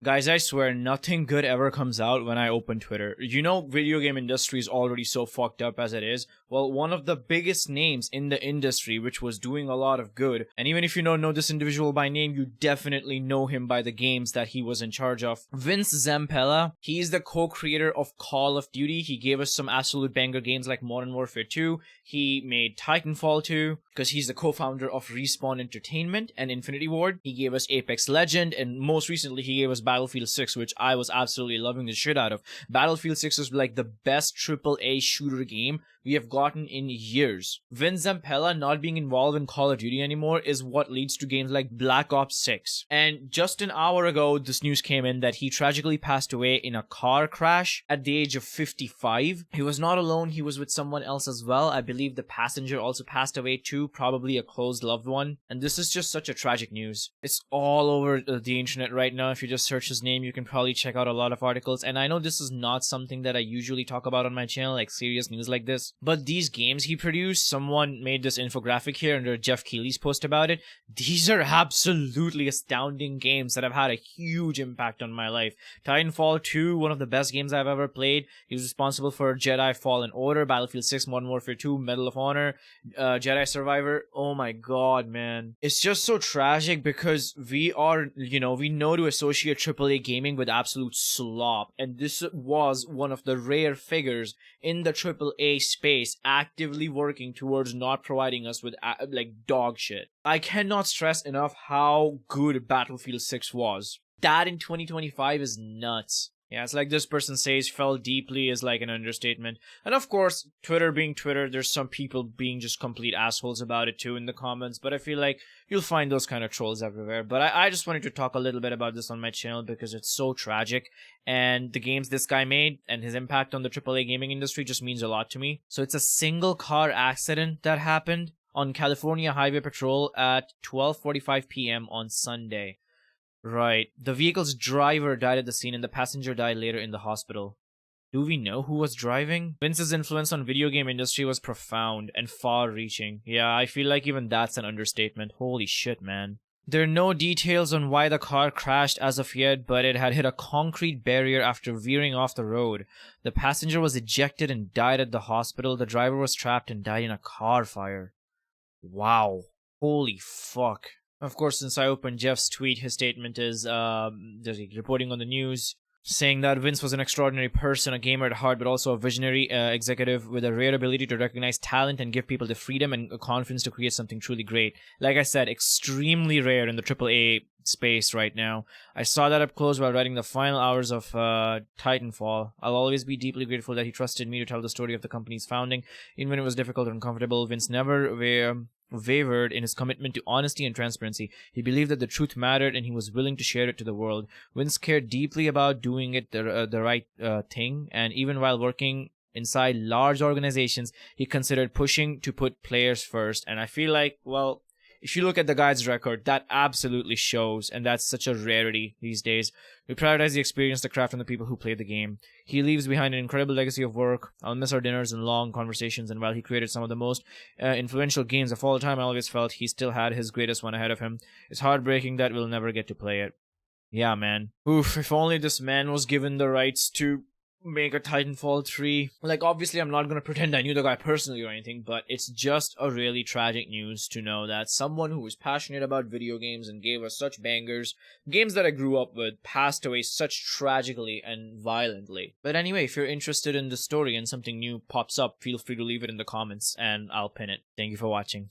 Guys, I swear nothing good ever comes out when I open Twitter. You know, video game industry is already so fucked up as it is. Well, one of the biggest names in the industry, which was doing a lot of good, and even if you don't know this individual by name, you definitely know him by the games that he was in charge of. Vince Zampella, he's the co-creator of Call of Duty. He gave us some absolute banger games like Modern Warfare 2. He made Titanfall 2, because he's the co-founder of Respawn Entertainment and Infinity Ward. He gave us Apex Legend, and most recently he gave us Battlefield 6, which I was absolutely loving the shit out of. Battlefield 6 is like the best AAA shooter game we have gotten in years. Vince Zampella not being involved in Call of Duty anymore is what leads to games like Black Ops 6. And just an hour ago, this news came in that he tragically passed away in a car crash at the age of 55. He was not alone, he was with someone else as well. I believe the passenger also passed away too, probably a close loved one. And this is just such a tragic news. It's all over the internet right now. If you just search his name, you can probably check out a lot of articles. And I know this is not something that I usually talk about on my channel, like serious news like this. But these games he produced, someone made this infographic here under Jeff Keighley's post about it. These are absolutely astounding games that have had a huge impact on my life. Titanfall 2, one of the best games I've ever played. He was responsible for Jedi Fallen Order, Battlefield 6, Modern Warfare 2, Medal of Honor, Jedi Survivor. Oh my god, man. It's just so tragic because we know to associate AAA gaming with absolute slop. And this was one of the rare figures in the AAA space actively working towards not providing us with like dog shit. I cannot stress enough how good Battlefield 6 was. That in 2025 is nuts. Yeah, it's like this person says fell deeply is like an understatement. And of course, Twitter being Twitter, there's some people being just complete assholes about it too in the comments, but I feel like you'll find those kind of trolls everywhere. But I just wanted to talk a little bit about this on my channel because it's so tragic, and the games this guy made and his impact on the AAA gaming industry just means a lot to me. So it's a single car accident that happened on California Highway Patrol at 12:45 p.m. on Sunday. Right. The vehicle's driver died at the scene and the passenger died later in the hospital. Do we know who was driving? Vince's influence on video game industry was profound and far-reaching. Yeah, I feel like even that's an understatement. Holy shit, man. There are no details on why the car crashed as of yet, but it had hit a concrete barrier after veering off the road. The passenger was ejected and died at the hospital. The driver was trapped and died in a car fire. Wow. Holy fuck. Of course, since I opened Jeff's tweet, his statement is reporting on the news, saying that Vince was an extraordinary person, a gamer at heart, but also a visionary executive with a rare ability to recognize talent and give people the freedom and confidence to create something truly great. Like I said, extremely rare in the AAA space right now. I saw that up close while writing the final hours of Titanfall. I'll always be deeply grateful that he trusted me to tell the story of the company's founding. Even when it was difficult and uncomfortable, Vince never wavered in his commitment to honesty and transparency. He believed that the truth mattered and he was willing to share it to the world. Vince cared deeply about doing it the right thing, and even while working inside large organizations, he considered pushing to put players first. And I feel like, well, if you look at the guy's record, that absolutely shows, and that's such a rarity these days. We prioritize the experience, the craft, and the people who play the game. He leaves behind an incredible legacy of work. I'll miss our dinners and long conversations, and while he created some of the most influential games of all time, I always felt he still had his greatest one ahead of him. It's heartbreaking that we'll never get to play it. Yeah, man. Oof, if only this man was given the rights to make a Titanfall 3. Like, obviously I'm not gonna pretend I knew the guy personally or anything, but it's just a really tragic news to know that someone who was passionate about video games and gave us such bangers, games that I grew up with, passed away such tragically and violently. But anyway, if you're interested in the story and something new pops up, feel free to leave it in the comments and I'll pin it. Thank you for watching.